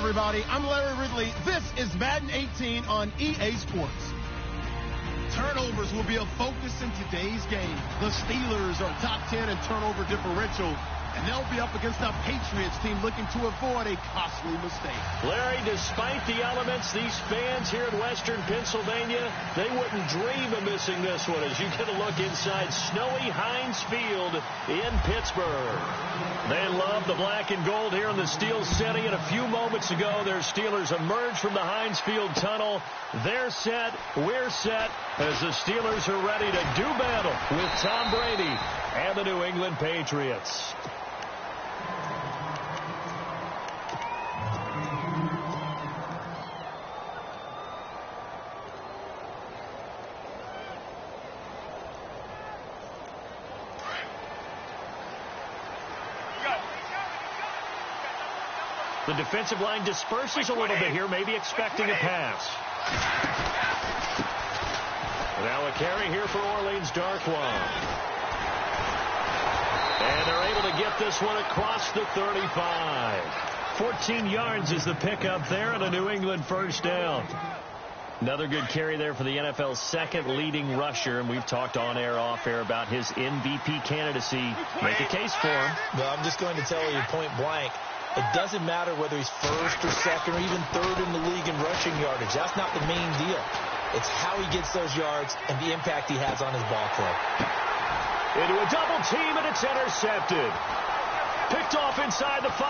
everybody. I'm Larry Ridley. This is Madden 18 on EA Sports. Turnovers will be a focus in today's game. The Steelers are top 10 in turnover differential, and they'll be up against a Patriots team looking to avoid a costly mistake. Larry, despite the elements, these fans here in western Pennsylvania, they wouldn't dream of missing this one as you get a look inside snowy Heinz Field in Pittsburgh. They love the black and gold here in the Steel City, and a few moments ago, their Steelers emerged from the Heinz Field tunnel. They're set, we're set, as the Steelers are ready to do battle with Tom Brady and the New England Patriots. The defensive line disperses a little bit here, maybe expecting a pass. Now a carry here for Orleans Darkwa. And they're able to get this one across the 35. 14 yards is the pickup there and a New England first down. Another good carry there for the NFL's second leading rusher, and we've talked on air, off air about his MVP candidacy. Make a case for him. Well, I'm just going to tell you point blank. It doesn't matter whether he's first or second or even third in the league in rushing yardage. That's not the main deal. It's how he gets those yards and the impact he has on his ball club. Into a double team, and it's intercepted. Picked off inside the 5.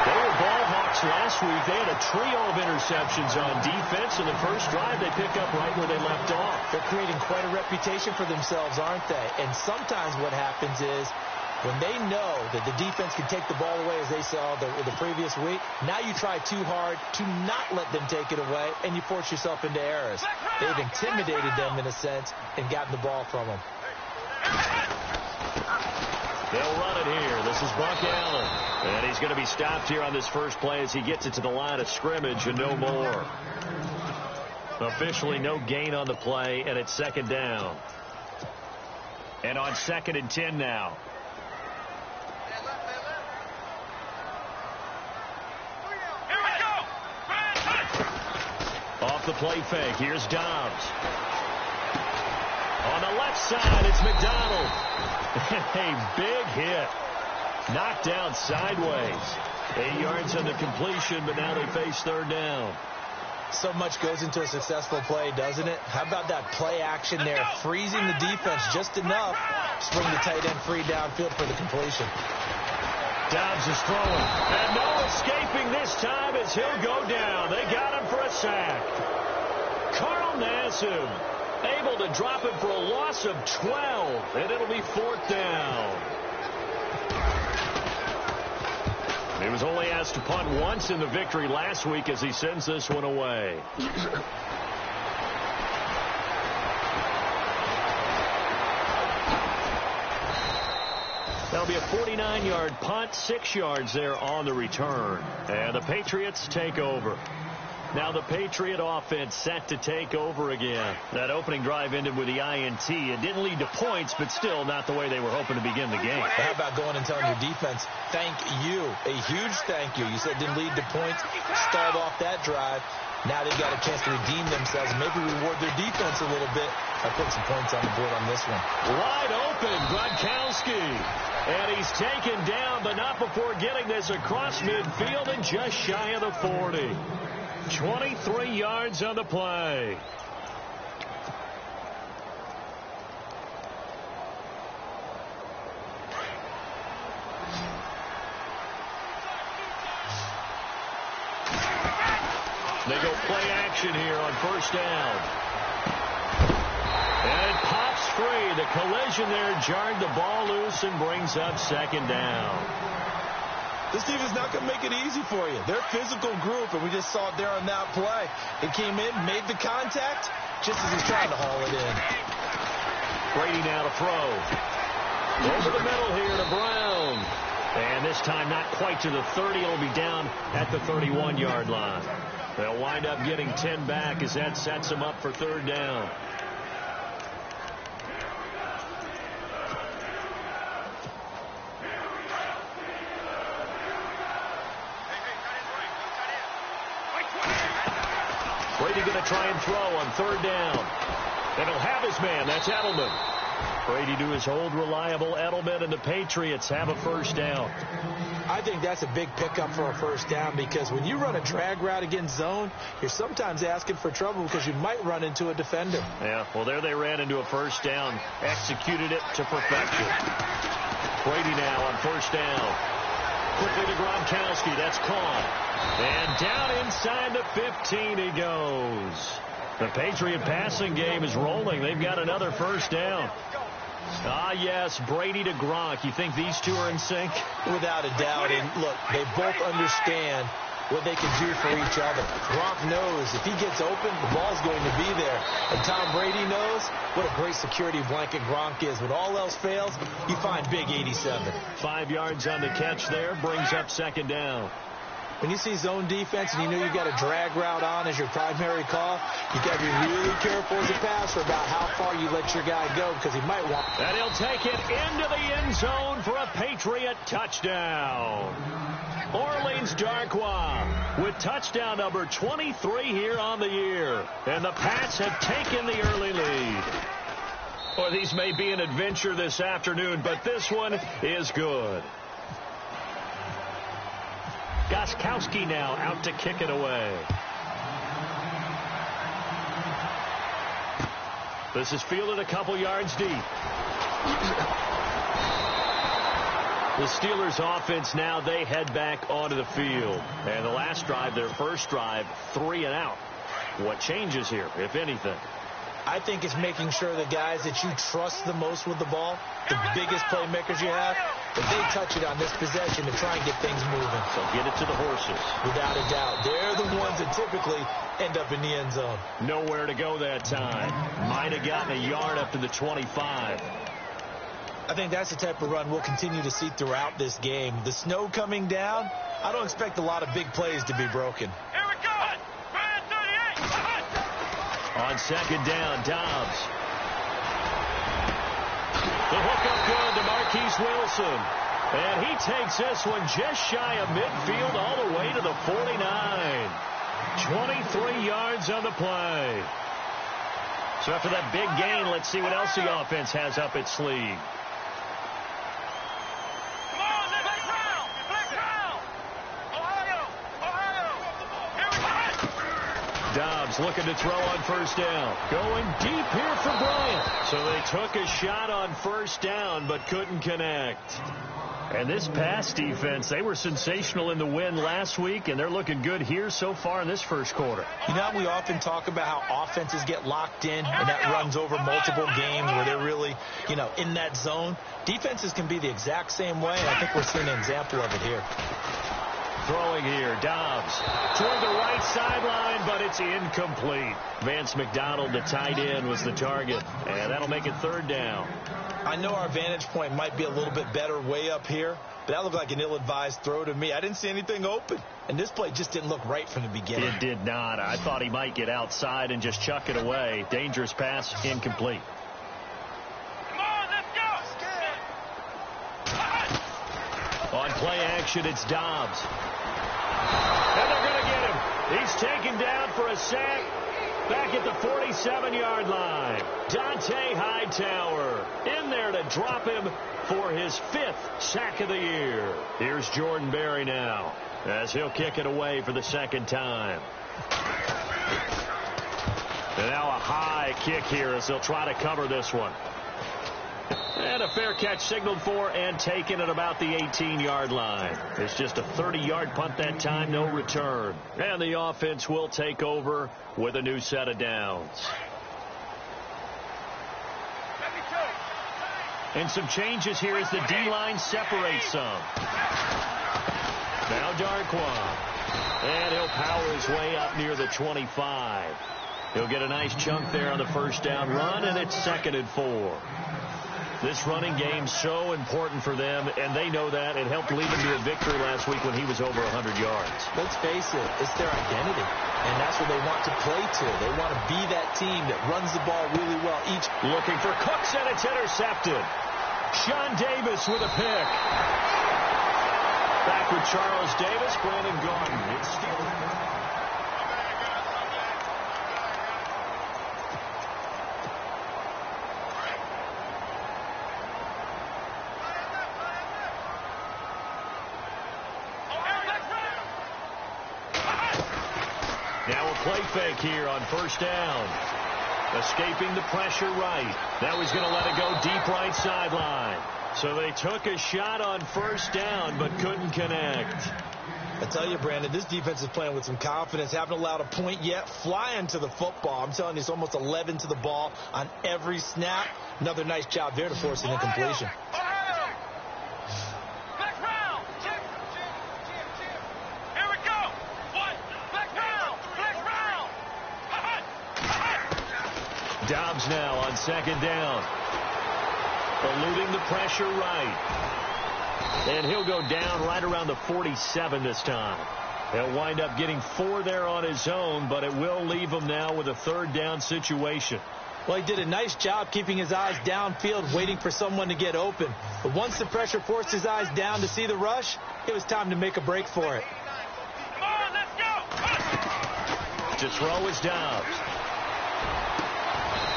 They were ball hawks last week. They had a trio of interceptions on defense, and the first drive they pick up right where they left off. They're creating quite a reputation for themselves, aren't they? And sometimes what happens is, when they know that the defense can take the ball away, as they saw the previous week, now you try too hard to not let them take it away, and you force yourself into errors. They've intimidated them, in a sense, and gotten the ball from them. They'll run it here. This is Buck Allen. And he's going to be stopped here on this first play as he gets it to the line of scrimmage and no more. Officially no gain on the play, and it's second down. And on 2nd and 10 now. Off the play fake, here's Dobbs. On the left side, it's McDonald. A big hit. Knocked down sideways. 8 yards on the completion, but now they face third down. So much goes into a successful play, doesn't it? How about that play action there, freezing the defense just enough to bring the tight end free downfield for the completion. Dobbs is throwing, and no escaping this time as he'll go down. They got him for a sack. Carl Nassib able to drop it for a loss of 12, and it'll be 4th down. He was only asked to punt once in the victory last week as he sends this one away. That'll be a 49-yard punt, 6 yards there on the return. And the Patriots take over. Now the Patriot offense set to take over again. That opening drive ended with the INT. It didn't lead to points, but still not the way they were hoping to begin the game. How about going and telling your defense, thank you, a huge thank you. You said it didn't lead to points, stalled off that drive. Now they've got a chance to redeem themselves and maybe reward their defense a little bit by putting some points on the board on this one. Wide open, Gronkowski. And he's taken down, but not before getting this across midfield and just shy of the 40. 23 yards on the play. They go play action here on first down. And it pops free. The collision there jarred the ball loose and brings up second down. This team is not going to make it easy for you. They're a physical group, and we just saw it there on that play. It came in, made the contact, just as he's trying to haul it in. Brady now to throw. Over the middle here to Brown. And this time not quite to the 30. It'll be down at the 31-yard line. They'll wind up getting 10 back as that sets them up for third down. Brady going to try and throw on third down. And he'll have his man. That's Edelman. Brady to his old reliable Edelman, and the Patriots have a first down. I think that's a big pickup for a first down, because when you run a drag route against zone, you're sometimes asking for trouble because you might run into a defender. Yeah, well, there they ran into a first down. Executed it to perfection. Brady now on first down. Quickly to Gronkowski. That's caught. And down inside the 15 he goes. The Patriot passing game is rolling. They've got another first down. Ah, yes, Brady to Gronk. You think these two are in sync? Without a doubt. And look, they both understand what they can do for each other. Gronk knows if he gets open, the ball's going to be there. And Tom Brady knows what a great security blanket Gronk is. When all else fails, you find big 87. 5 yards on the catch there, brings up second down. When you see zone defense and you know you've got a drag route on as your primary call, you've got to be really careful as a passer about how far you let your guy go, because he might want... And he'll take it into the end zone for a Patriot touchdown. Orleans Darkwa with touchdown number 23 here on the year. And the Pats have taken the early lead. Well, these may be an adventure this afternoon, but this one is good. Gostkowski now out to kick it away. This is fielded a couple yards deep. The Steelers offense now, they head back onto the field. And the last drive, their first drive, 3 and out. What changes here, if anything? I think it's making sure the guys that you trust the most with the ball, the biggest playmakers you have, that they touch it on this possession to try and get things moving. So get it to the horses. Without a doubt. They're the ones that typically end up in the end zone. Nowhere to go that time. Might have gotten a yard up to the 25. I think that's the type of run we'll continue to see throughout this game. The snow coming down, I don't expect a lot of big plays to be broken. Here we go. On second down, Dobbs. The hook up good to Marquise Wilson. And he takes this one just shy of midfield all the way to the 49. 23 yards on the play. So after that big gain, let's see what else the offense has up its sleeve. Dobbs looking to throw on first down. Going deep here for Bryant. So they took a shot on first down but couldn't connect. And this pass defense, they were sensational in the win last week, and they're looking good here so far in this first quarter. You know, we often talk about how offenses get locked in, and that runs over multiple games where they're really, in that zone. Defenses can be the exact same way, and I think we're seeing an example of it here. Throwing here, Dobbs toward the right sideline, but it's incomplete. Vance McDonald, the tight end, was the target, and that'll make it third down. I know our vantage point might be a little bit better way up here, but that looked like an ill-advised throw to me. I didn't see anything open, and this play just didn't look right from the beginning. It did not. I thought he might get outside and just chuck it away. Dangerous pass, incomplete. Come on, let's go. On play action, it's Dobbs. And they're going to get him. He's taken down for a sack back at the 47-yard line. Dante Hightower in there to drop him for his 5th sack of the year. Here's Jordan Berry now as he'll kick it away for the second time. And now a high kick here as they'll try to cover this one. And a fair catch signaled for and taken at about the 18-yard line. It's just a 30-yard punt that time, no return. And the offense will take over with a new set of downs. And some changes here as the D-line separates some. Now Darkwa. And he'll power his way up near the 25. He'll get a nice chunk there on the first down run, and it's 2nd and 4. This running game so important for them, and they know that. It helped lead them to a victory last week when he was over 100 yards. Let's face it, it's their identity, and that's what they want to play to. They want to be that team that runs the ball really well. Looking for Cooks, and it's intercepted. Sean Davis with a pick. Back with Charles Davis, Brandon Gordon. It's still... Now a play fake here on first down. Escaping the pressure right. Now he's going to let it go deep right sideline. So they took a shot on first down but couldn't connect. I tell you, Brandon, this defense is playing with some confidence. Haven't allowed a point yet. Flying to the football. I'm telling you, it's almost 11 to the ball on every snap. Another nice job there to force an incompletion. Dobbs now on second down. Eluding the pressure right. And he'll go down right around the 47 this time. He'll wind up getting 4 there on his own, but it will leave him now with a third down situation. Well, he did a nice job keeping his eyes downfield, waiting for someone to get open. But once the pressure forced his eyes down to see the rush, it was time to make a break for it. Come on, let's go. To throw is Dobbs.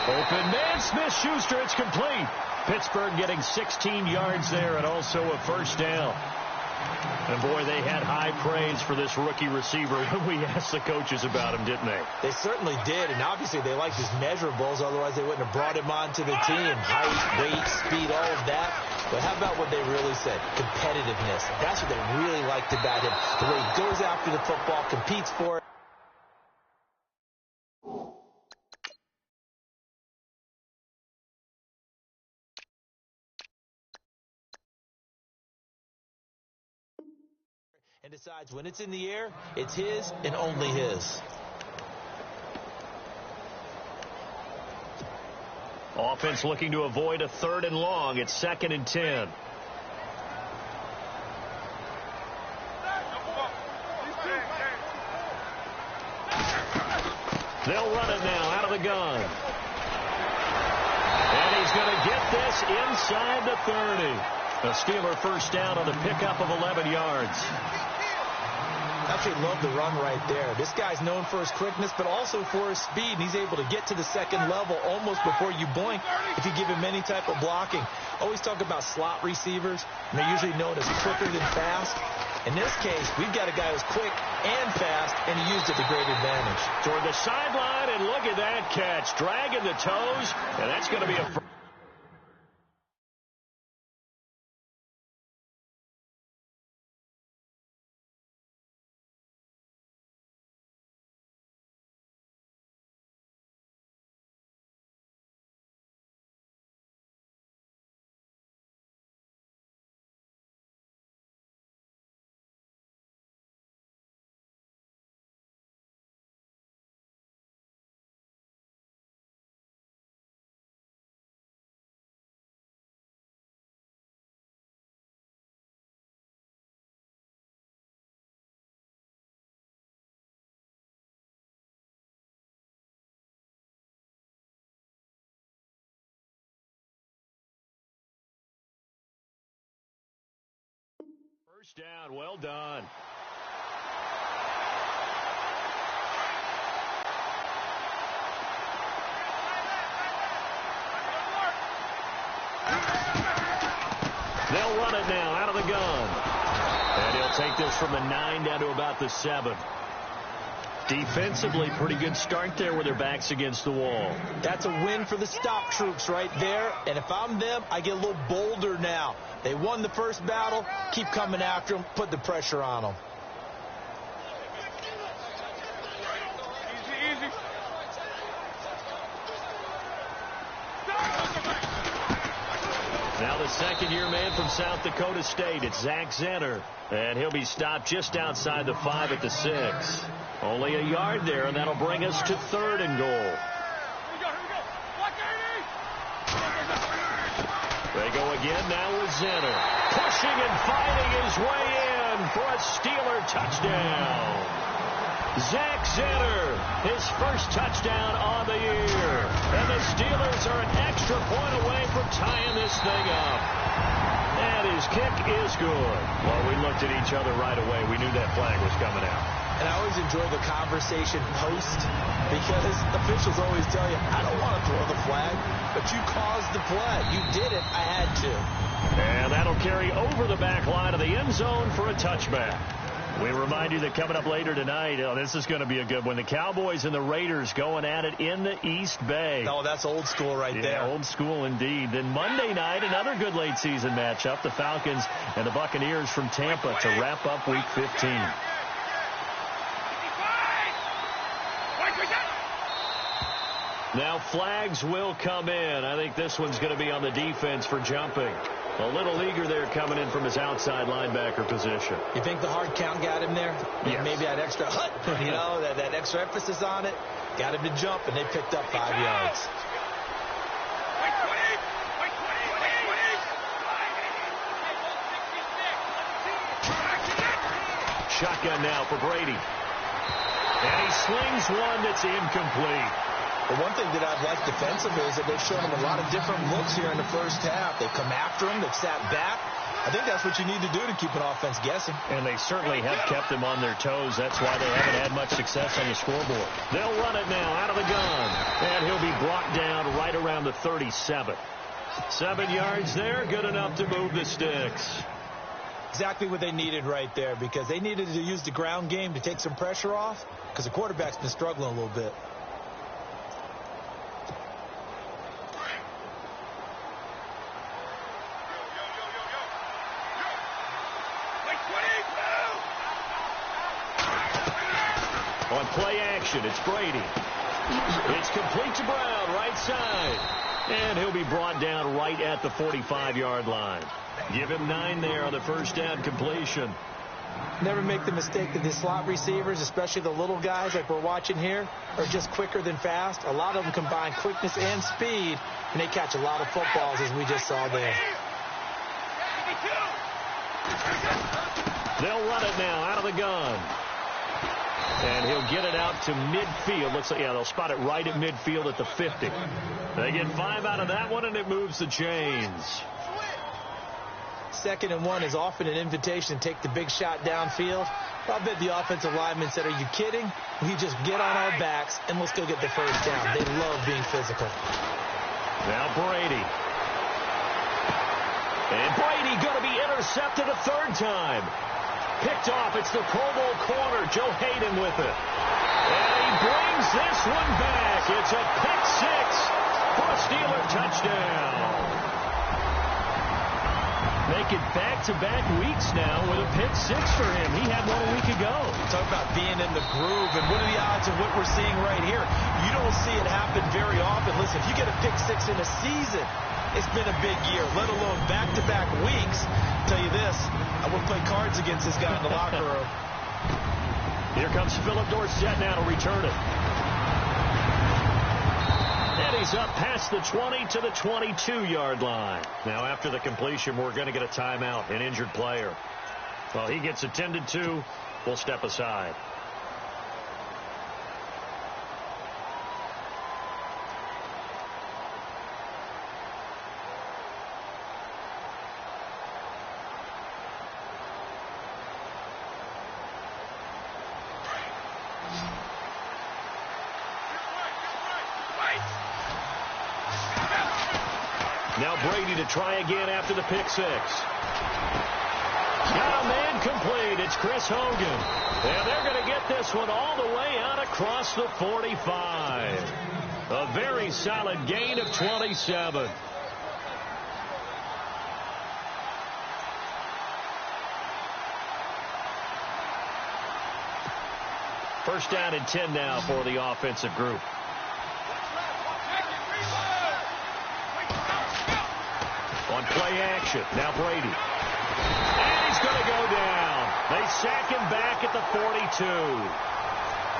Open man, Smith-Schuster, it's complete. Pittsburgh getting 16 yards there and also a first down. And, boy, they had high praise for this rookie receiver when we asked the coaches about him, didn't they? They certainly did, and obviously they liked his measurables. Otherwise, they wouldn't have brought him onto the team. Height, weight, speed, all of that. But how about what they really said? Competitiveness. That's what they really liked about him. The way he goes after the football, competes for it. And decides when it's in the air, it's his and only his. Offense looking to avoid a 3rd and long. It's 2nd and 10. They'll run it now out of the gun. And he's going to get this inside the 30. A Steeler first down on the pickup of 11 yards. Actually love the run right there. This guy's known for his quickness, but also for his speed. And he's able to get to the second level almost before you blink if you give him any type of blocking. Always talk about slot receivers, and they're usually known as quicker than fast. In this case, we've got a guy who's quick and fast, and he used it to great advantage. Toward the sideline, and look at that catch. Dragging the toes, and that's going to be a... First down, well done. They'll run it now out of the gun. And he'll take this from the 9 down to about the 7. Defensively, pretty good start there with their backs against the wall. That's a win for the stop troops right there. And if I'm them, I get a little bolder now. They won the first battle. Keep coming after them. Put the pressure on them. Easy. Now the second-year man from South Dakota State, it's Zach Zenner. And he'll be stopped just outside the 5 at the 6. Only a yard there, and that'll bring us to 3rd and goal. They go again now with Zenner. Pushing and fighting his way in for a Steeler touchdown. Zach Zenner, his first touchdown on the year. And the Steelers are an extra point away from tying this thing up. And his kick is good. Well, we looked at each other right away. We knew that flag was coming out. And I always enjoy the conversation post because officials always tell you, I don't want to throw the flag, but you caused the play. You did it. I had to. And that'll carry over the back line of the end zone for a touchback. We remind you that coming up later tonight, this is going to be a good one. The Cowboys and the Raiders going at it in the East Bay. Oh, that's old school right there. Yeah, old school indeed. Then Monday night, another good late season matchup. The Falcons and the Buccaneers from Tampa to wrap up Week 15. Now flags will come in. I think this one's going to be on the defense for jumping. A little eager there coming in from his outside linebacker position. You think the hard count got him there? Yes. Maybe that extra that extra emphasis on it got him to jump, and they picked up 5 yards. Shotgun now for Brady. And he slings one that's incomplete. The one thing that I've liked defensively is that they've shown him a lot of different looks here in the first half. They've come after him. They've sat back. I think that's what you need to do to keep an offense guessing. And they certainly have kept them on their toes. That's why they haven't had much success on the scoreboard. They'll run it now out of the gun. And he'll be brought down right around the 37. 7 yards there, good enough to move the sticks. Exactly what they needed right there, because they needed to use the ground game to take some pressure off, because the quarterback's been struggling a little bit. On play action, it's Brady. It's complete to Brown, right side. And he'll be brought down right at the 45-yard line. Give him 9 there on the first down completion. Never make the mistake that the slot receivers, especially the little guys like we're watching here, are just quicker than fast. A lot of them combine quickness and speed, and they catch a lot of footballs, as we just saw there. They'll run it now out of the gun. And he'll get it out to midfield. Looks like, yeah, they'll spot it right at midfield at the 50. They get 5 out of that one, and it moves the chains. 2nd and 1 is often an invitation to take the big shot downfield. I bet the offensive linemen said, are you kidding? We just get on our backs, and let's go get the first down. They love being physical. Now Brady. And Brady going to be intercepted a 3rd time. Picked off. It's the Pro Bowl corner, jjae187's with it. And he brings this one back. It's a pick 6 for a Steeler touchdown. Make it back-to-back weeks now with a pick 6 for him. He had one a week ago. Talk about being in the groove, and what are the odds of what we're seeing right here? You don't see it happen very often. Listen, if you get a pick 6 in a season, it's been a big year, let alone back-to-back weeks. I'll tell you this, I wouldn't play cards against this guy in the locker room. Here comes Philip Dorsett now to return it. And he's up past the 20 to the 22-yard line. Now, after the completion, we're going to get a timeout, an injured player. Well, he gets attended to. We'll step aside. Now Brady to try again after the pick 6. Got a man complete. It's Chris Hogan. And they're going to get this one all the way out across the 45. A very solid gain of 27. First down and 10 now for the offensive group. On play action, now Brady. And he's going to go down. They sack him back at the 42.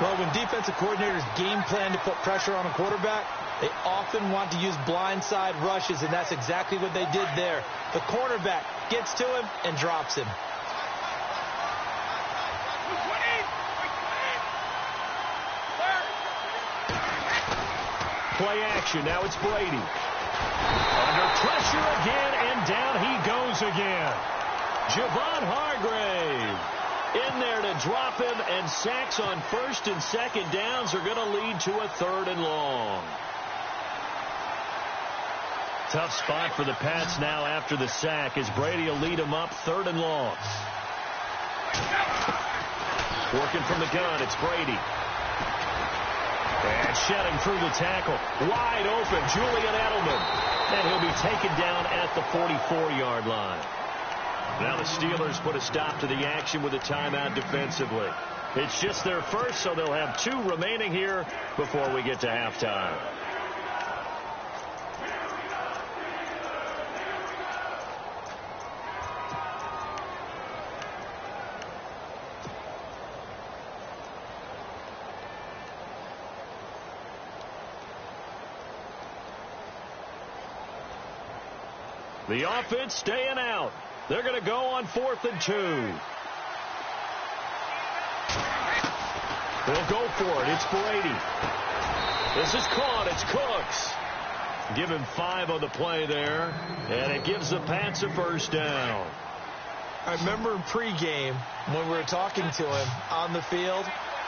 Well, when defensive coordinators game plan to put pressure on a quarterback, they often want to use blindside rushes, and that's exactly what they did there. The cornerback gets to him and drops him. Play action, now it's Brady. Under pressure again, and down he goes again. Javon Hargrave in there to drop him, and sacks on 1st and 2nd downs are going to lead to a 3rd and long. Tough spot for the Pats now after the sack, as Brady will lead them up 3rd and long. Working from the gun, it's Brady. And shedding through the tackle. Wide open, Julian Edelman. And he'll be taken down at the 44-yard line. Now the Steelers put a stop to the action with a timeout defensively. It's just their first, so they'll have 2 remaining here before we get to halftime. The offense staying out. They're going to go on 4th and 2. They'll go for it. It's Brady. This is caught. It's Cooks. Give him 5 on the play there, and it gives the Pats a first down. I remember in pregame when we were talking to him on the field,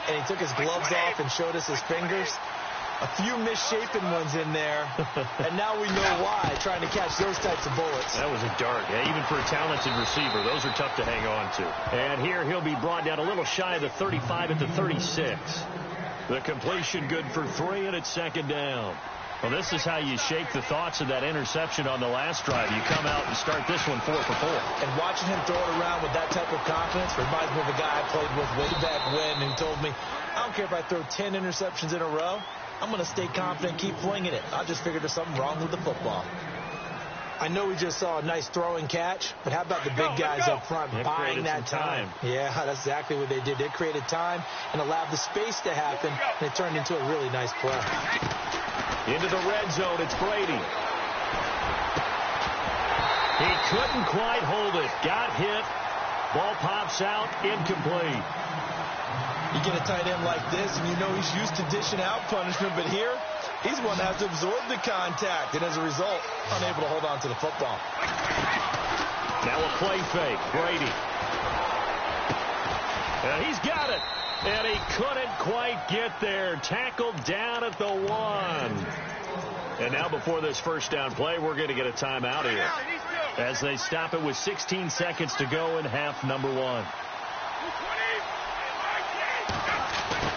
and he took his gloves off and showed us his fingers. A few misshapen ones in there, and now we know why, trying to catch those types of bullets. That was a dart. Yeah, even for a talented receiver, those are tough to hang on to. And here he'll be brought down a little shy of the 35 at the 36. The completion good for 3, and it's second down. Well, this is how you shake the thoughts of that interception on the last drive. You come out and start this one 4 for 4. And watching him throw it around with that type of confidence reminds me of a guy I played with way back when who told me, I don't care if I throw 10 interceptions in a row. I'm going to stay confident, keep flinging it. I just figured there's something wrong with the football. I know we just saw a nice throw and catch, but how about the big guys up front buying that time? Yeah, that's exactly what they did. They created time and allowed the space to happen, and it turned into a really nice play. Into the red zone, it's Brady. He couldn't quite hold it. Got hit. Ball pops out, incomplete. You get a tight end like this, and you know he's used to dishing out punishment, but here, he's one that has to absorb the contact, and as a result, unable to hold on to the football. Now a play fake, Brady. And he's got it, and he couldn't quite get there. Tackled down at the 1. And now before this first down play, we're going to get a timeout here as they stop it with 16 seconds to go in half number 1.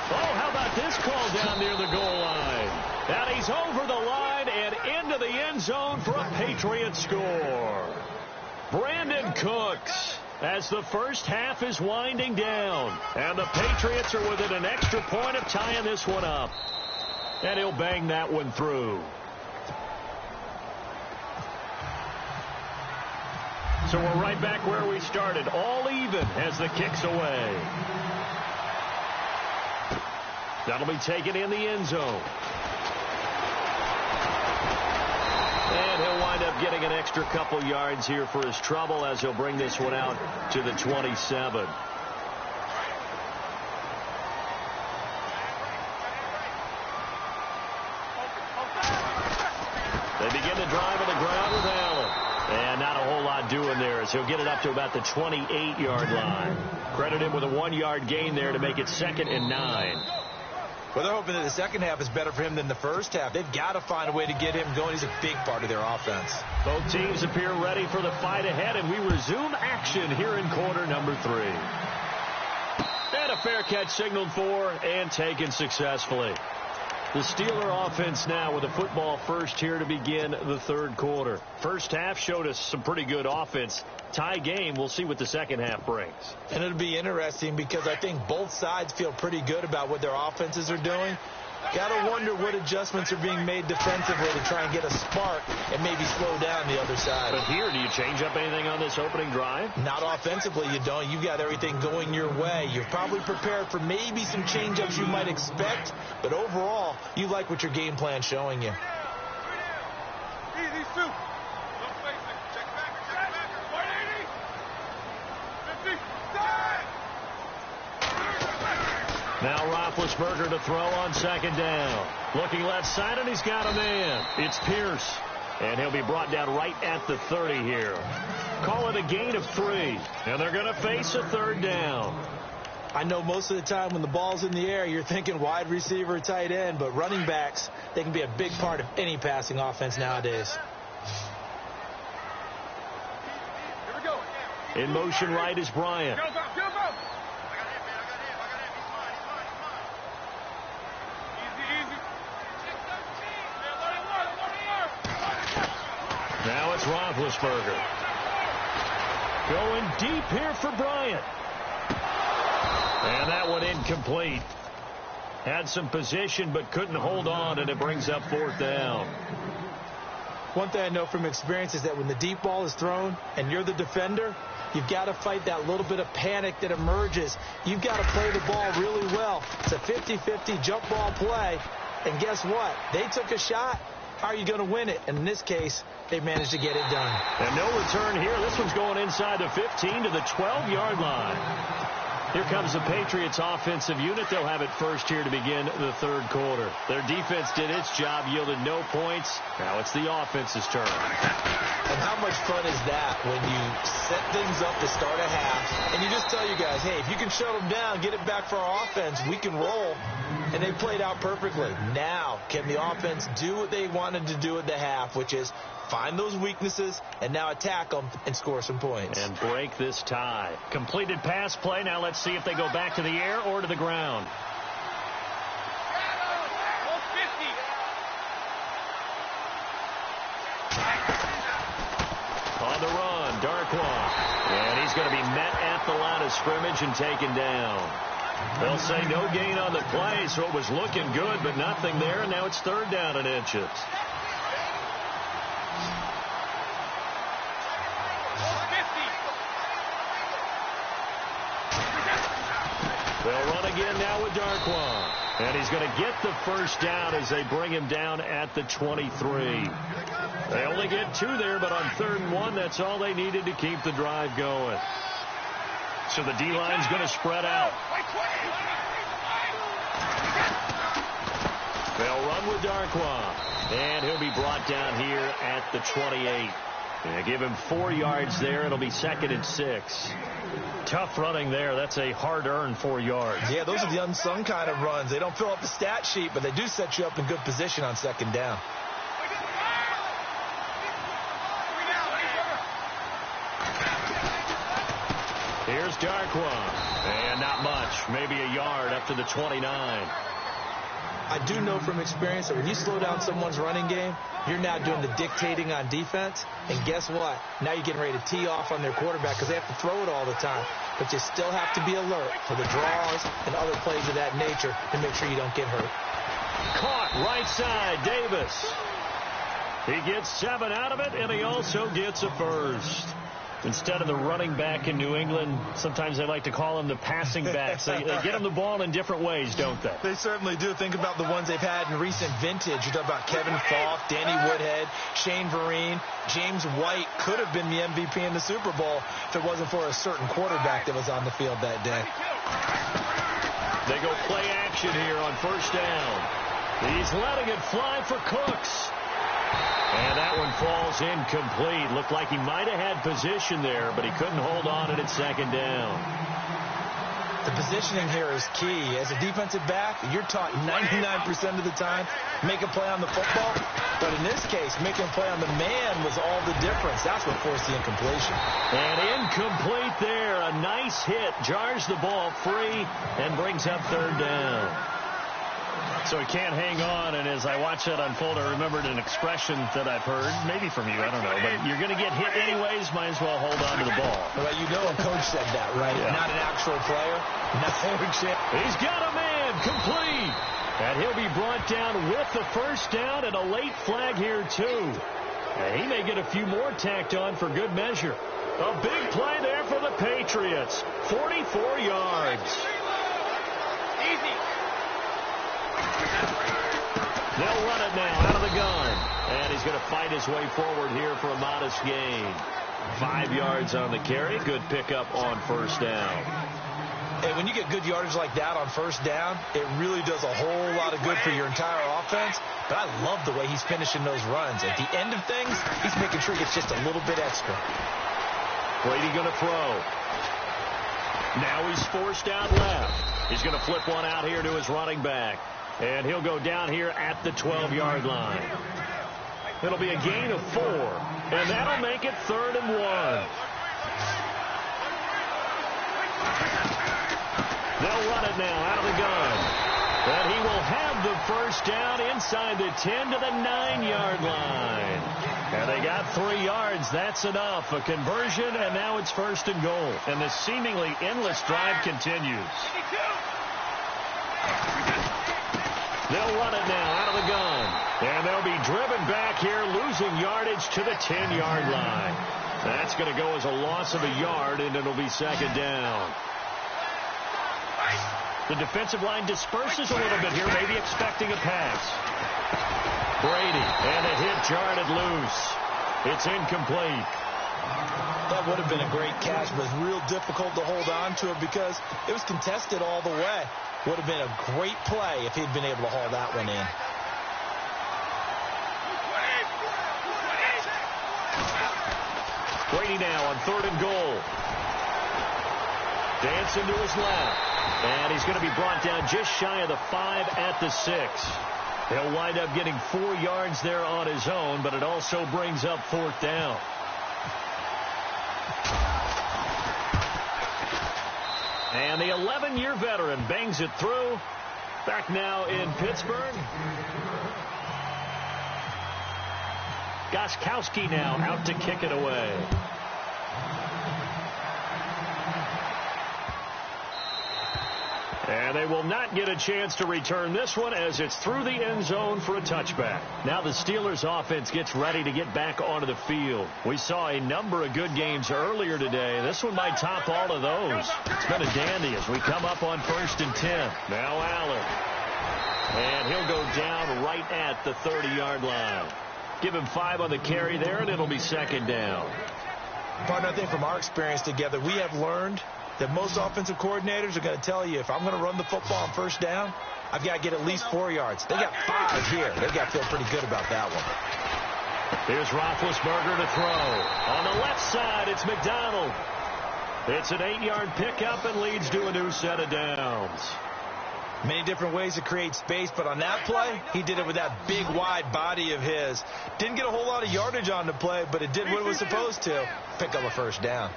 Oh, how about this call down near the goal line? And he's over the line and into the end zone for a Patriots score. Brandon Cooks, as the first half is winding down. And the Patriots are within an extra point of tying this one up. And he'll bang that one through. So we're right back where we started. All even as the kick's away. That'll be taken in the end zone. And he'll wind up getting an extra couple yards here for his trouble as he'll bring this one out to the 27. They begin to drive on the ground with Allen. And not a whole lot doing there as he'll get it up to about the 28-yard line. Credit him with a 1-yard gain there to make it 2nd and 9. Well, they're hoping that the second half is better for him than the first half. They've got to find a way to get him going. He's a big part of their offense. Both teams appear ready for the fight ahead, and we resume action here in quarter number 3. And a fair catch signaled for and taken successfully. The Steeler offense now with a football first here to begin the third quarter. First half showed us some pretty good offense. Tie game, we'll see what the second half brings. And it'll be interesting because I think both sides feel pretty good about what their offenses are doing. Got to wonder what adjustments are being made defensively to try and get a spark and maybe slow down the other side. But here, do you change up anything on this opening drive? Not offensively, you don't. You got everything going your way. You're probably prepared for maybe some change-ups you might expect, but overall, you like what your game plan's showing you. Now Roethlisberger to throw on second down. Looking left side, and he's got a man. It's Pierce. And he'll be brought down right at the 30 here. Call it a gain of 3. And they're going to face a third down. I know most of the time when the ball's in the air, you're thinking wide receiver, tight end, but running backs, they can be a big part of any passing offense nowadays. In motion right is Bryant. Now it's Roethlisberger. Going deep here for Bryant. And that one incomplete. Had some position but couldn't hold on, and it brings up 4th down. One thing I know from experience is that when the deep ball is thrown and you're the defender, you've got to fight that little bit of panic that emerges. You've got to play the ball really well. It's a 50-50 jump ball play. And guess what? They took a shot. How are you going to win it? And in this case, they managed to get it done. And no return here. This one's going inside the 15 to the 12-yard line. Here comes the Patriots offensive unit. They'll have it first here to begin the 3rd quarter. Their defense did its job, yielded no points. Now it's the offense's turn. And how much fun is that when you set things up to start a half, and you just tell you guys, hey, if you can shut them down, get it back for our offense, we can roll. And they played out perfectly. Now, can the offense do what they wanted to do at the half, which is find those weaknesses and now attack them and score some points. And break this tie. Completed pass play. Now let's see if they go back to the air or to the ground. On the run, Darkwa. And he's going to be met at the line of scrimmage and taken down. They'll say no gain on the play, so it was looking good, but nothing there, and now it's 3rd down and inches. They'll run again now with Darkwa. And he's going to get the first down as they bring him down at the 23. They only get 2 there, but on 3rd and 1, that's all they needed to keep the drive going. So the D-line's going to spread out. They'll run with Darkwa. And he'll be brought down here at the 28. They give him 4 yards there. It'll be 2nd and 6. Tough running there. That's a hard-earned 4 yards. Yeah, those are the unsung kind of runs. They don't fill up the stat sheet, but they do set you up in good position on 2nd down. Here's Darkwa. And not much. Maybe a yard up to the 29. I do know from experience that when you slow down someone's running game, you're now doing the dictating on defense. And guess what? Now you're getting ready to tee off on their quarterback because they have to throw it all the time. But you still have to be alert for the draws and other plays of that nature to make sure you don't get hurt. Caught right side, Davis. He gets 7 out of it, and he also gets a first. Instead of the running back in New England, sometimes they like to call them the passing backs. They get them the ball in different ways, don't they? They certainly do. Think about the ones they've had in recent vintage. You talk about Kevin Falk, Danny Woodhead, Shane Vereen, James White could have been the MVP in the Super Bowl if it wasn't for a certain quarterback that was on the field that day. They go play action here on 1st down. He's letting it fly for Cooks. And that one falls incomplete. Looked like he might have had position there, but he couldn't hold on at 2nd down. The positioning here is key. As a defensive back, you're taught 99% of the time, make a play on the football. But in this case, making a play on the man was all the difference. That's what forced the incompletion. And incomplete there. A nice hit. Jars the ball free and brings up 3rd down. So he can't hang on, and as I watch that unfold, I remembered an expression that I've heard, maybe from you, I don't know, but you're going to get hit anyways, might as well hold on to the ball. Well, you know a coach said that, right? Yeah. Not an actual player. He's got a man, complete. And he'll be brought down with the first down and a late flag here, too. And he may get a few more tacked on for good measure. A big play there for the Patriots. 44 yards. Easy. They'll run it now out of the gun. And he's going to fight his way forward here for a modest gain. 5 yards on the carry. Good pickup on 1st down. And when you get good yardage like that on 1st down, it really does a whole lot of good for your entire offense. But I love the way he's finishing those runs. At the end of things, he's making sure he gets just a little bit extra. Brady going to throw. Now he's forced out left. He's going to flip one out here to his running back. And he'll go down here at the 12-yard line. It'll be a gain of 4. And that'll make it 3rd and 1. They'll run it now out of the gun. And he will have the first down inside the 10 to the 9-yard line. And they got 3 yards. That's enough. A conversion, and now it's 1st and goal. And the seemingly endless drive continues. They'll run it now out of the gun. And they'll be driven back here, losing yardage to the 10-yard line. That's going to go as a loss of a yard, and it'll be 2nd down. The defensive line disperses a little bit here, maybe expecting a pass. Brady, and a hit jarred it loose. It's incomplete. That would have been a great catch, but it's real difficult to hold on to it because it was contested all the way. Would have been a great play if he'd been able to haul that one in. Brady now on 3rd and goal. Dancing to his left. And he's going to be brought down just shy of the 5 at the 6. He'll wind up getting 4 yards there on his own, but it also brings up 4th down. And the 11-year veteran bangs it through. Back now in Pittsburgh. Gostkowski now out to kick it away. And they will not get a chance to return this one as it's through the end zone for a touchback. Now the Steelers offense gets ready to get back onto the field. We saw a number of good games earlier today. This one might top all of those. It's been a dandy as we come up on 1st and 10. Now Allen. And he'll go down right at the 30-yard line. Give him 5 on the carry there, and it'll be 2nd down. Partner, I think from our experience together, we have learned that most offensive coordinators are going to tell you, if I'm going to run the football on 1st down, I've got to get at least 4 yards. They got 5 here. They've got to feel pretty good about that one. Here's Roethlisberger to throw. On the left side, it's McDonald. It's an 8-yard pickup and leads to a new set of downs. Many different ways to create space, but on that play, he did it with that big, wide body of his. Didn't get a whole lot of yardage on the play, but it did what it was supposed to. Pick up a 1st down.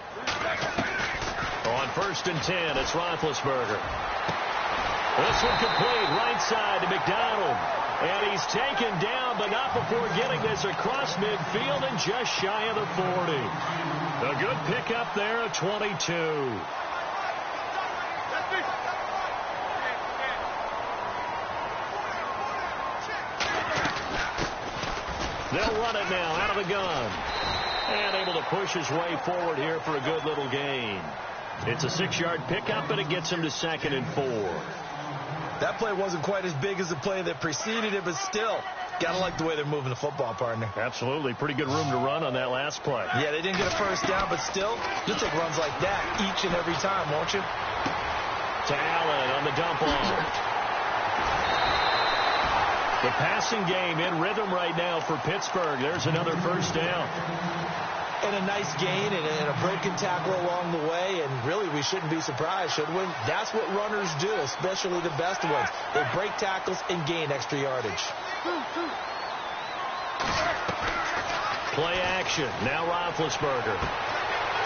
On 1st and 10, it's Roethlisberger. This one complete, right side to McDonald. And he's taken down, but not before getting this across midfield and just shy of the 40. A good pickup there at 22. They'll run it now out of the gun. And able to push his way forward here for a good little gain. It's a 6-yard pickup, and it gets him to 2nd and 4. That play wasn't quite as big as the play that preceded it, but still, got to like the way they're moving the football, partner. Absolutely. Pretty good room to run on that last play. Yeah, they didn't get a 1st down, but still, you'll take runs like that each and every time, won't you? To Allen on the dump off. The passing game in rhythm right now for Pittsburgh. There's another 1st down. And a nice gain and a broken tackle along the way. And really, we shouldn't be surprised, should we? That's what runners do, especially the best ones. They break tackles and gain extra yardage. Play action. Now Roethlisberger.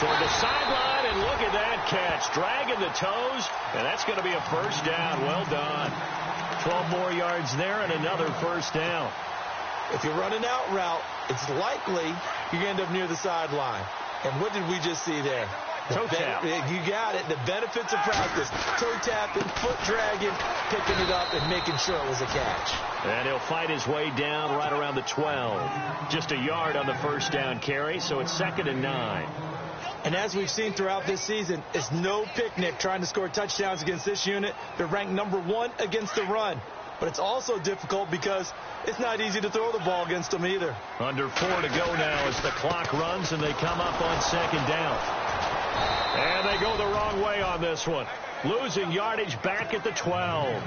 Toward the sideline, and look at that catch. Dragging the toes, and that's going to be a 1st down. Well done. 12 more yards there and another 1st down. If you run an out route, it's likely you're going to end up near the sideline. And what did we just see there? Toe tap. You got it. The benefits of practice. Toe tapping, foot dragging, picking it up, and making sure it was a catch. And he'll fight his way down right around the 12. Just a yard on the 1st down carry, so it's 2nd and 9. And as we've seen throughout this season, it's no picnic trying to score touchdowns against this unit. They're ranked number 1 against the run. But it's also difficult because it's not easy to throw the ball against them either. Under 4 to go now as the clock runs and they come up on 2nd down. And they go the wrong way on this one. Losing yardage back at the 12.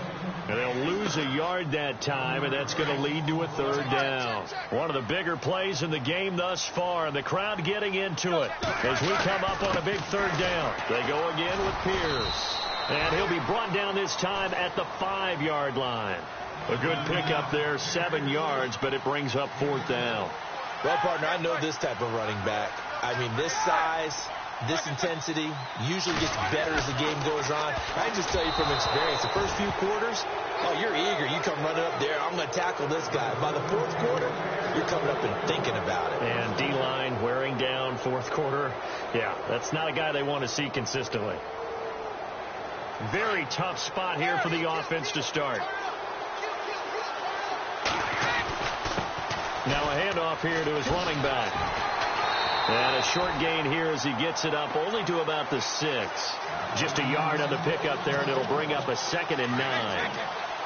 And they'll lose a yard that time, and that's going to lead to a 3rd down. One of the bigger plays in the game thus far, and the crowd getting into it as we come up on a big 3rd down. They go again with Pierce. And he'll be brought down this time at the 5-yard line. A good pickup there, 7 yards, but it brings up 4th down. Well, partner, I know this type of running back. I mean, this size, this intensity usually gets better as the game goes on. I can just tell you from experience, the first few quarters, oh, you're eager. You come running up there, I'm going to tackle this guy. By the fourth quarter, you're coming up and thinking about it. And D-line wearing down fourth quarter. Yeah, that's not a guy they want to see consistently. Very tough spot here for the offense to start. Now a handoff here to his running back. And a short gain here as he gets it up only to about the 6. Just a yard on the pickup there, and it'll bring up a 2nd and 9.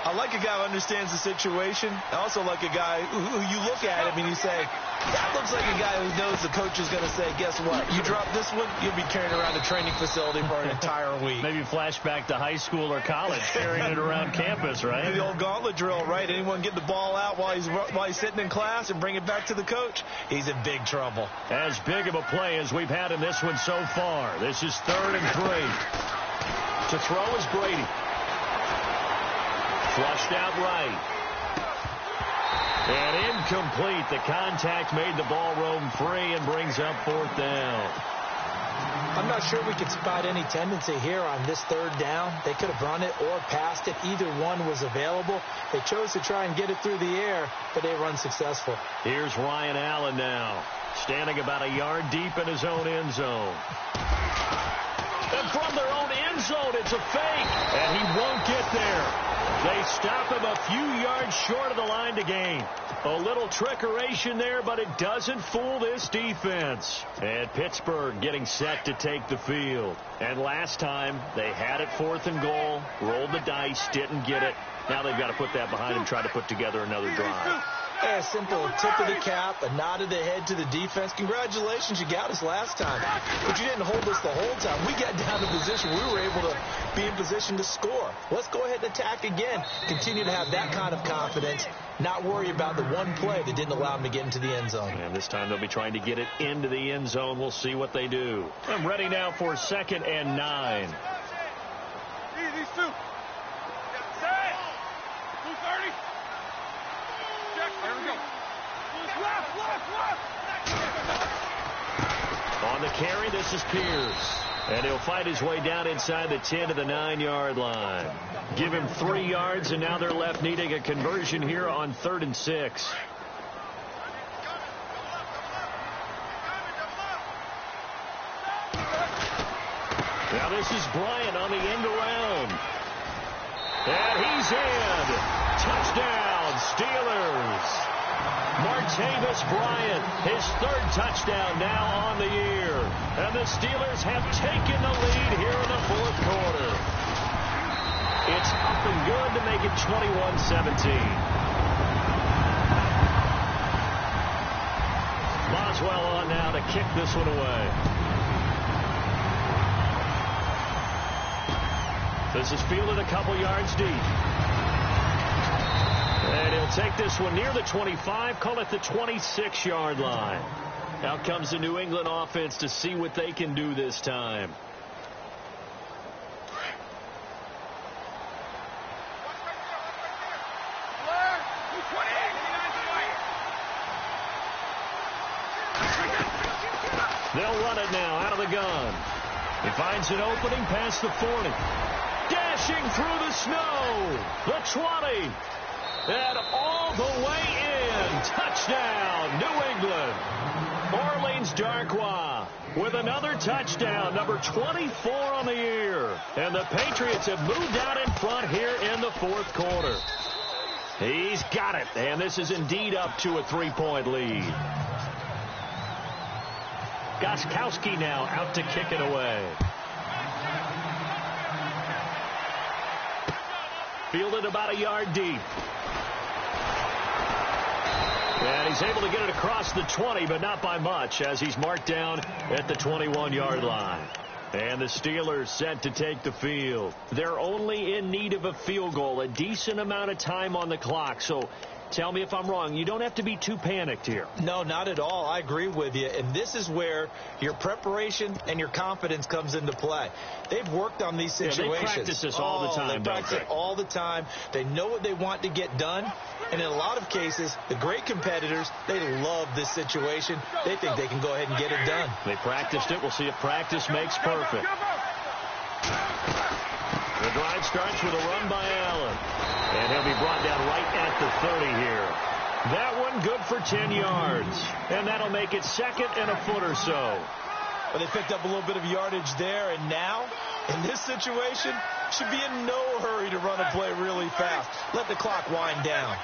I like a guy who understands the situation. I also like a guy who you look at him and you say, that looks like a guy who knows the coach is going to say, guess what? You drop this one, you'll be carrying around a training facility for an entire week. Maybe flashback to high school or college, carrying it around campus, right? The old gauntlet drill, right? Anyone get the ball out while he's sitting in class and bring it back to the coach, he's in big trouble. As big of a play as we've had in this one so far. This is 3rd and 3. To throw is Brady. Flushed out right. And incomplete. The contact made the ball roam free and brings up 4th down. I'm not sure we could spot any tendency here on this 3rd down. They could have run it or passed it. Either one was available. They chose to try and get it through the air, but they run successful. Here's Ryan Allen now, standing about a yard deep in his own end zone. And from their own end zone, it's a fake, and he won't get there. They stop him a few yards short of the line to gain. A little trickeration there, but it doesn't fool this defense. And Pittsburgh getting set to take the field. And last time, they had it 4th and goal, rolled the dice, didn't get it. Now they've got to put that behind and try to put together another drive. A simple tip of the cap, a nod of the head to the defense. Congratulations, you got us last time. But you didn't hold us the whole time. We got down to position. We were able to be in position to score. Let's go ahead and attack again. Continue to have that kind of confidence. Not worry about the one play that didn't allow them to get into the end zone. And this time they'll be trying to get it into the end zone. We'll see what they do. I'm ready now for 2nd and 9. These two. Set. 230. There we go. Left. On the carry, this is Pierce. And he'll fight his way down inside the 10 to the 9-yard line. Give him 3 yards, and now they're left needing a conversion here on 3rd and 6. Now this is Bryant on the end around. And he's in. Touchdown, Steelers. Martavis Bryant, his 3rd touchdown now on the year. And the Steelers have taken the lead here in the 4th quarter. It's up and good to make it 21-17. Boswell on now to kick this one away. This is fielded a couple yards deep. And he'll take this one near the 25, call it the 26-yard line. Out comes the New England offense to see what they can do this time. They'll run it now out of the gun. He finds an opening past the 40. Dashing through the snow. The 20. And all the way in. Touchdown, New England. Orleans Darkwa with another touchdown, number 24 on the year. And the Patriots have moved out in front here in the 4th quarter. He's got it, and this is indeed up to a 3-point lead. Gostkowski now out to kick it away. Fielded about a yard deep. And he's able to get it across the 20, but not by much, as he's marked down at the 21-yard line. And the Steelers set to take the field. They're only in need of a field goal, a decent amount of time on the clock. So Tell me if I'm wrong. You don't have to be too panicked here. No, not at all. I agree with you. And this is where your preparation and your confidence comes into play. They've worked on these situations. They practice this all the time. They practice it all the time. They know what they want to get done. And in a lot of cases, the great competitors, they love this situation. They think they can go ahead and get it done. They practiced it. We'll see if practice makes perfect. The drive starts with a run by Allen. And he'll be brought down right at the 30 here. That one good for 10 yards. And that'll make it second and a foot or so. Well, they picked up a little bit of yardage there. And now, in this situation, should be in no hurry to run a play really fast. Let the clock wind down.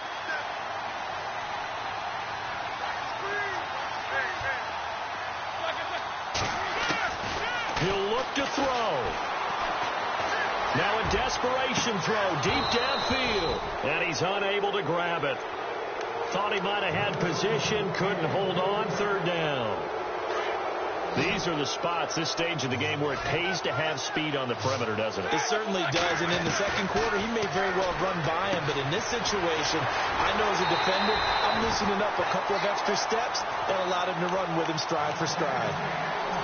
He'll look to throw. Now a desperation throw deep downfield. And he's unable to grab it. Thought he might have had position. Couldn't hold on. Third down. These are the spots, this stage of the game, where it pays to have speed on the perimeter, doesn't it? It certainly does. And in the second quarter, he may very well run by him. But in this situation, I know as a defender, I'm loosening up a couple of extra steps that allowed him to run with him stride for stride.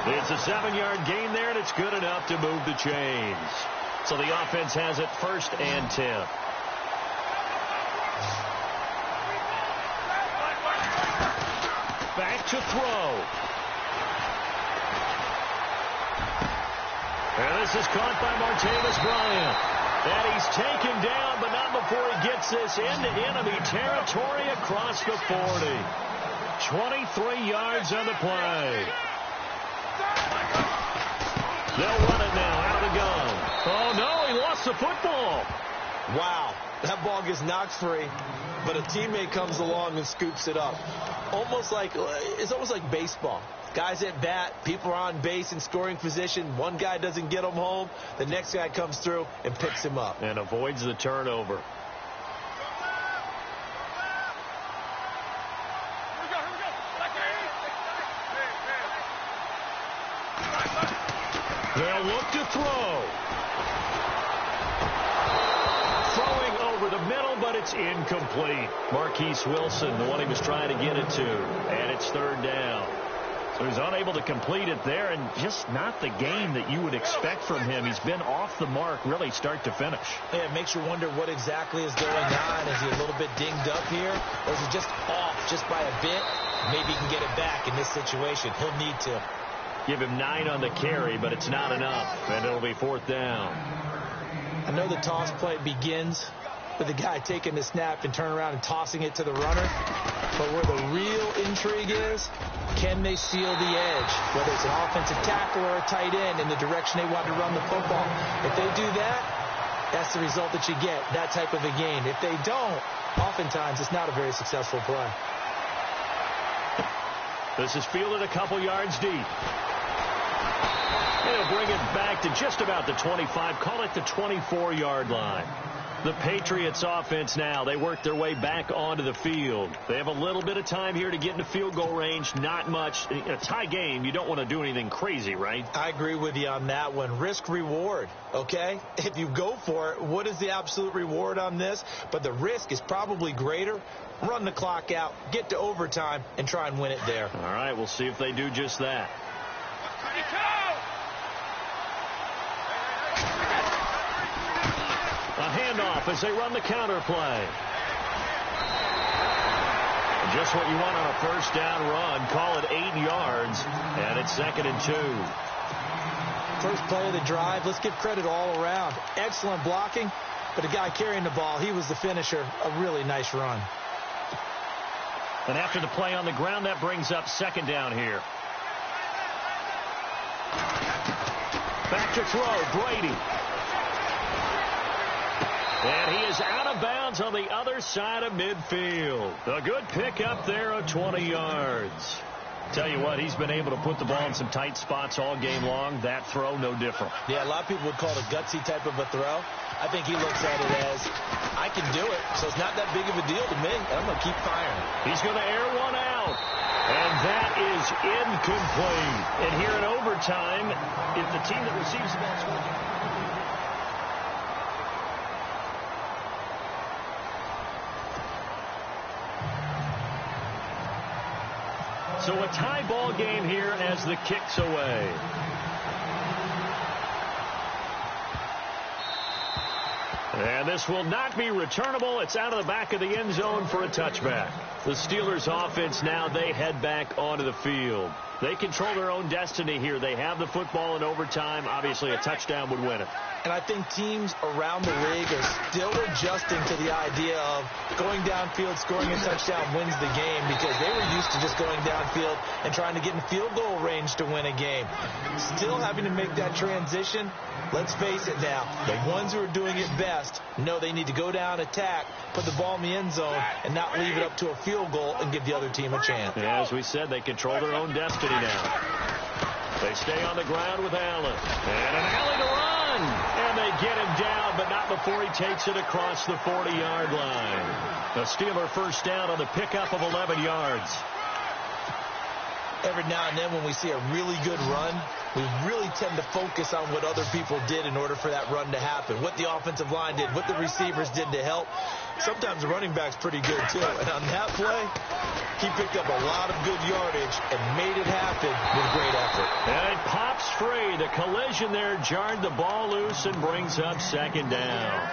It's a 7-yard gain there, and it's good enough to move the chains. So the offense has it 1st and 10. Back to throw. And this is caught by Martavis Bryant. And he's taken down, but not before he gets this into enemy territory across the 40. 23 yards on the play. They'll run it now out of the gun. Oh, no, he lost the football. Wow, that ball gets knocked free, but a teammate comes along and scoops it up. It's almost like baseball. Guys at bat, people are on base in scoring position. One guy doesn't get him home. The next guy comes through and picks him up. And avoids the turnover. They'll look to throw. Throwing over the middle, but it's incomplete. Marquise Wilson, the one he was trying to get it to. And it's 3rd down. So he's unable to complete it there, and just not the game that you would expect from him. He's been off the mark, really, start to finish. Yeah, it makes you wonder what exactly is going on. Is he a little bit dinged up here? Or is he just off just by a bit? Maybe he can get it back in this situation. He'll need to. Give him 9 on the carry, but it's not enough, and it'll be 4th down. I know the toss play begins with the guy taking the snap and turning around and tossing it to the runner. But where the real intrigue is, can they seal the edge? Whether it's an offensive tackle or a tight end in the direction they want to run the football. If they do that, that's the result that you get, that type of a game. If they don't, oftentimes it's not a very successful play. This is fielded a couple yards deep. They'll bring it back to just about the 25, call it the 24-yard line. The Patriots offense now, they work their way back onto the field. They have a little bit of time here to get into field goal range, not much. In a tie game, you don't want to do anything crazy, right? I agree with you on that one. Risk-reward, okay? If you go for it, what is the absolute reward on this? But the risk is probably greater. Run the clock out, get to overtime, and try and win it there. All right, we'll see if they do just that. A handoff as they run the counter play. Just what you want on a 1st down run. Call it 8 yards, and it's 2nd and 2. First play of the drive. Let's give credit all around. Excellent blocking, but the guy carrying the ball, he was the finisher. A really nice run. And after the play on the ground, that brings up 2nd down here. Back to throw, Brady. And he is out of bounds on the other side of midfield. A good pick up there of 20 yards. Tell you what, he's been able to put the ball in some tight spots all game long. That throw, no different. Yeah, a lot of people would call it a gutsy type of a throw. I think he looks at it as, I can do it, so it's not that big of a deal to me. I'm going to keep firing. He's going to air one out. And that is incomplete. And here in overtime, if the team that receives the ball scores... So a tie ball game here as the kick's away. And this will not be returnable. It's out of the back of the end zone for a touchback. The Steelers offense now, they head back onto the field. They control their own destiny here. They have the football in overtime. Obviously, a touchdown would win it. And I think teams around the league are still adjusting to the idea of going downfield, scoring a touchdown wins the game, because they were used to just going downfield and trying to get in field goal range to win a game. Still having to make that transition. Let's face it now, the ones who are doing it best know they need to go down, attack, put the ball in the end zone, and not leave it up to a field goal and give the other team a chance. Yeah, as we said, they control their own destiny now. They stay on the ground with Allen. And an alley to run. And they get him down, but not before he takes it across the 40-yard line. The Steeler first down on the pickup of 11 yards. Every now and then when we see a really good run, we really tend to focus on what other people did in order for that run to happen. What the offensive line did, what the receivers did to help. Sometimes the running back's pretty good, too. And on that play, he picked up a lot of good yardage and made it happen with great effort. And it pops free. The collision there jarred the ball loose and brings up second down.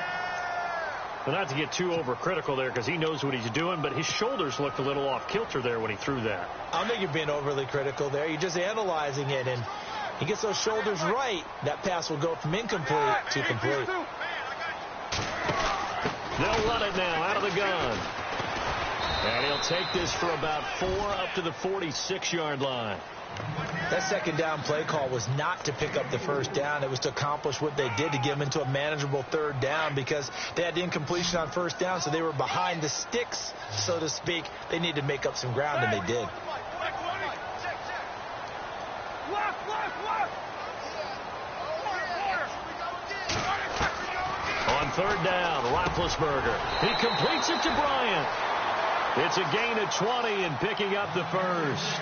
Well, not to get too overcritical there because he knows what he's doing, but his shoulders looked a little off kilter there when he threw that. I don't think you're being overly critical there. You're just analyzing it, and he gets those shoulders right. That pass will go from incomplete to complete. They'll run it now out of the gun. And he'll take this for about 4 up to the 46-yard line. That second down play call was not to pick up the first down. It was to accomplish what they did, to get them into a manageable third down, because they had the incompletion on first down, so they were behind the sticks, so to speak. They needed to make up some ground, and they did. On third down, Roethlisberger. He completes it to Bryant. It's a gain of 20 and picking up the first.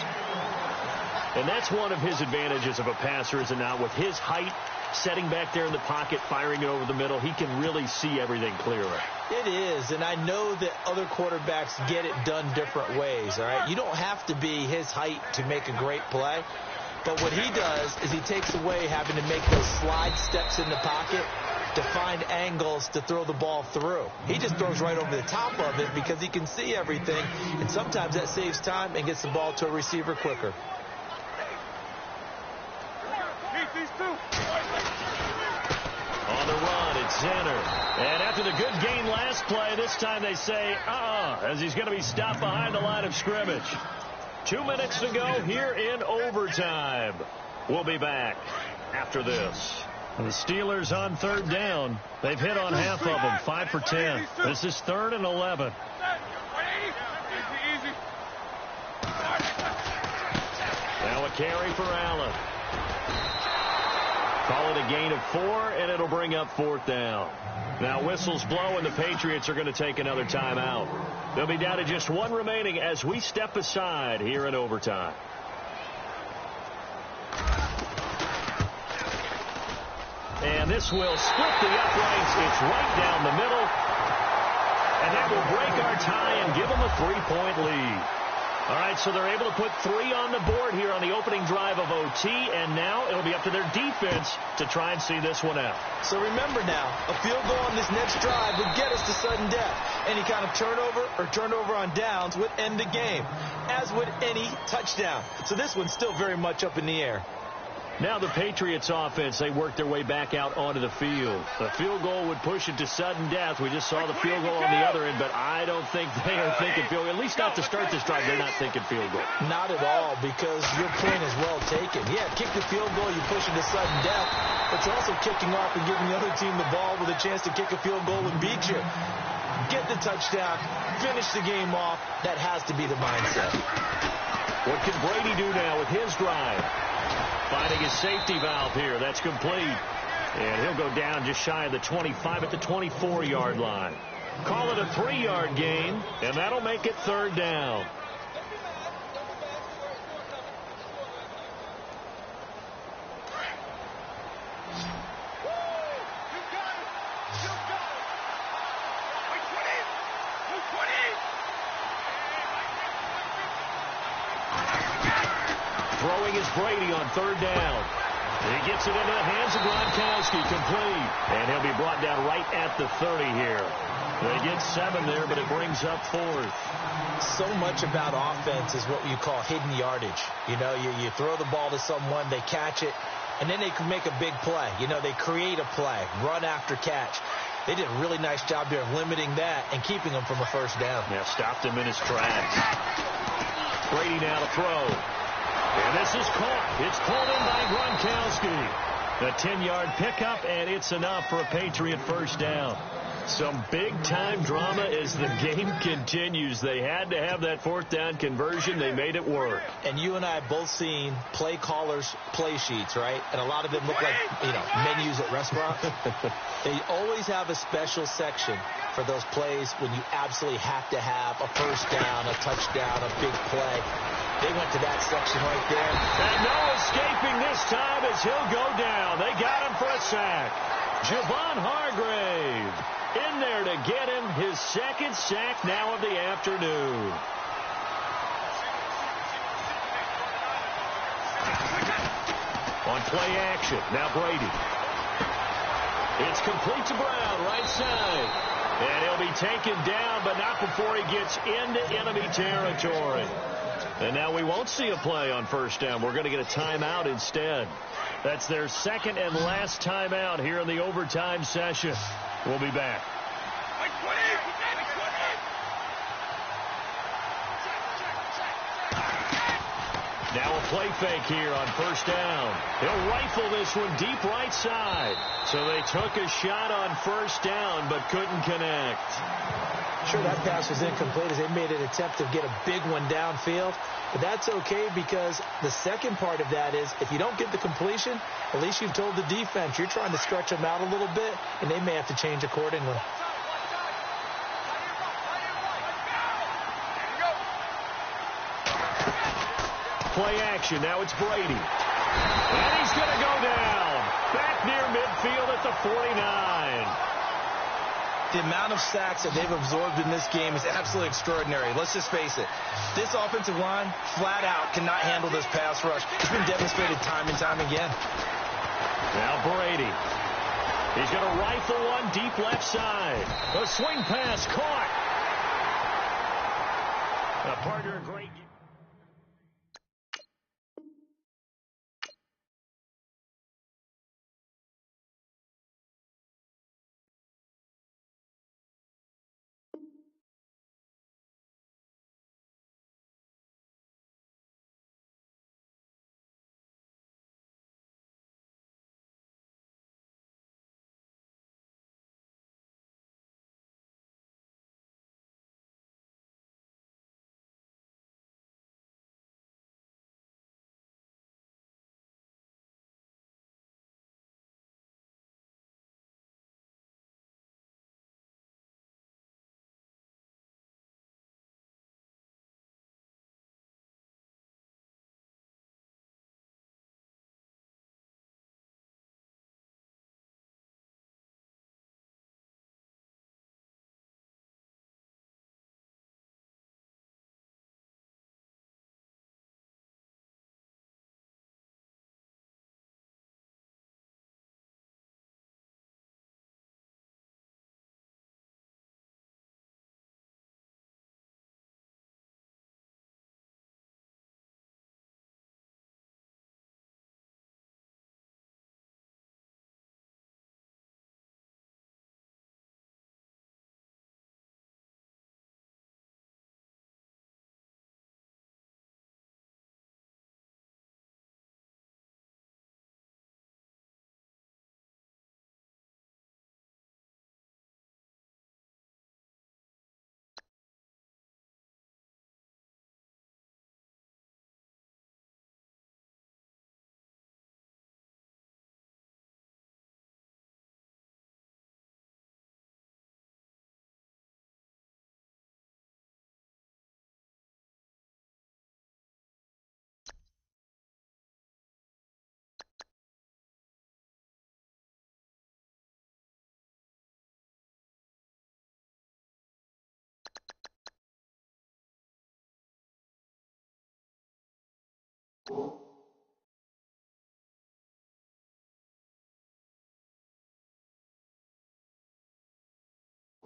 And that's one of his advantages of a passer, is it not? With his height, setting back there in the pocket, firing it over the middle, he can really see everything clearer. It is, and I know that other quarterbacks get it done different ways, all right? You don't have to be his height to make a great play. But what he does is he takes away having to make those slide steps in the pocket to find angles to throw the ball through. He just throws right over the top of it because he can see everything, and sometimes that saves time and gets the ball to a receiver quicker. On the run, it's Zenner. And after the good gain last play, this time they say, as he's going to be stopped behind the line of scrimmage. 2 minutes to go here in overtime. We'll be back after this. The Steelers on third down. They've hit on half of them, 5 for 10. This is 3rd and 11. Now a carry for Allen. Call it a gain of 4, and it'll bring up 4th down. Now whistles blow, and the Patriots are going to take another timeout. They'll be down to just 1 remaining as we step aside here in overtime. And this will split the uprights. It's right down the middle. And that will break our tie and give them a 3-point lead. All right, so they're able to put 3 on the board here on the opening drive of OT, and now it'll be up to their defense to try and see this one out. So remember now, a field goal on this next drive would get us to sudden death. Any kind of turnover on downs would end the game, as would any touchdown. So this one's still very much up in the air. Now the Patriots offense, they work their way back out onto the field. The field goal would push it to sudden death. We just saw the field goal on the other end, but I don't think they are thinking field goal. At least not to start this drive, they're not thinking field goal. Not at all, because your point is well taken. Yeah, kick the field goal, you push it to sudden death, but you're also kicking off and giving the other team the ball with a chance to kick a field goal and beat you. Get the touchdown, finish the game off. That has to be the mindset. What can Brady do now with his drive? Finding his safety valve here. That's complete. And he'll go down just shy of the 25 at the 24-yard line. Call it a 3-yard gain, and that'll make it 3rd down. Throwing is Brady on third down. He gets it into the hands of Gronkowski, complete. And he'll be brought down right at the 30 here. They get 7 there, but it brings up 4th. So much about offense is what you call hidden yardage. You know, you throw the ball to someone, they catch it, and then they can make a big play. You know, they create a play, run after catch. They did a really nice job there of limiting that and keeping them from a first down. Yeah, stopped him in his tracks. Brady now to throw. And this is caught. It's pulled in by Gronkowski. The 10-yard pickup, and it's enough for a Patriot first down. Some big-time drama as the game continues. They had to have that fourth down conversion. They made it work. And you and I have both seen play callers' play sheets, right? And a lot of them look like, you know, menus at restaurants. They always have a special section for those plays when you absolutely have to have a first down, a touchdown, a big play. They went to that section right there. And no escaping this time as he'll go down. They got him for a sack. Javon Hargrave in there to get him his second sack now of the afternoon. On play action, now Brady. It's complete to Brown, right side. And he'll be taken down, but not before he gets into enemy territory. And now we won't see a play on first down. We're going to get a timeout instead. That's their second and last timeout here in the overtime session. We'll be back. Now a play fake here on first down. He'll rifle this one deep right side. So they took a shot on first down but couldn't connect. Sure, that pass was incomplete as they made an attempt to get a big one downfield. But that's okay because the second part of that is if you don't get the completion, at least you've told the defense you're trying to stretch them out a little bit, and they may have to change accordingly. Play action. Now it's Brady. And he's going to go down. Back near midfield at the 49. The amount of sacks that they've absorbed in this game is absolutely extraordinary. Let's just face it. This offensive line, flat out, cannot handle this pass rush. It's been demonstrated time and time again. Now Brady. He's going to rifle one deep left side. A swing pass caught. A partner, great.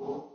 Ball.